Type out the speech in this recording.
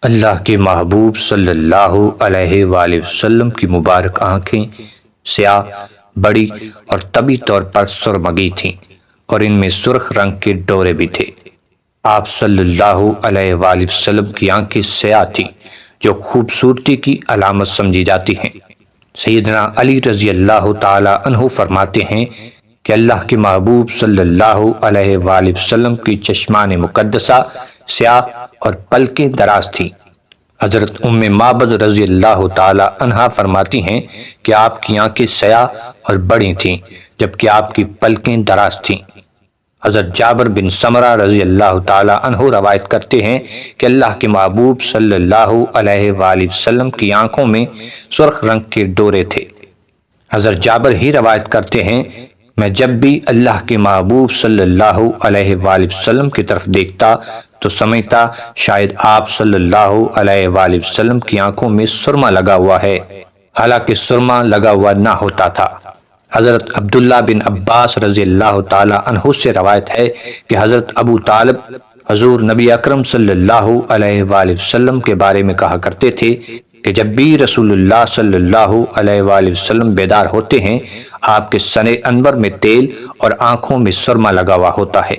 اللہ کے محبوب صلی اللہ علیہ وآلہ وسلم کی مبارک آنکھیں سیاہ، بڑی اور طبی طور پر سرمگی تھیں اور ان میں سرخ رنگ کے ڈورے بھی تھے۔ آپ صلی اللہ علیہ وآلہ وسلم کی آنکھیں سیاہ تھیں جو خوبصورتی کی علامت سمجھی جاتی ہیں۔ سیدنا علی رضی اللہ تعالی عنہ فرماتے ہیں کہ اللہ کے محبوب صلی اللہ علیہ وآلہ وسلم کی چشمان مقدسہ سیاہ اور پلکیں دراز تھیں۔ حضرت ام معبد رضی اللہ تعالی عنہا فرماتی ہیں کہ آپ کی آنکھیں سیاہ اور بڑی تھیں جبکہ آپ کی پلکیں دراز تھیں۔ حضرت جابر بن سمرہ رضی اللہ تعالی عنہ روایت کرتے ہیں کہ اللہ کے محبوب صلی اللہ علیہ وآلہ وسلم کی آنکھوں میں سرخ رنگ کے ڈورے تھے۔ حضرت جابر ہی روایت کرتے ہیں، میں جب بھی اللہ کے محبوب صلی اللہ علیہ وآلہ وسلم کی طرف دیکھتا تو سمجھتا شاید آپ صلی اللہ علیہ وآلہ وسلم کی آنکھوں میں سرما لگا ہوا ہے، حالانکہ سرما لگا ہوا نہ ہوتا تھا۔ حضرت عبداللہ بن عباس رضی اللہ تعالی عنہ سے روایت ہے کہ حضرت ابو طالب حضور نبی اکرم صلی اللہ علیہ وآلہ وسلم کے بارے میں کہا کرتے تھے کہ جب بھی رسول اللہ صلی اللہ علیہ وآلہ وسلم بیدار ہوتے ہیں، آپ کے سن انور میں تیل اور آنکھوں میں سرما لگا ہوا ہوتا ہے۔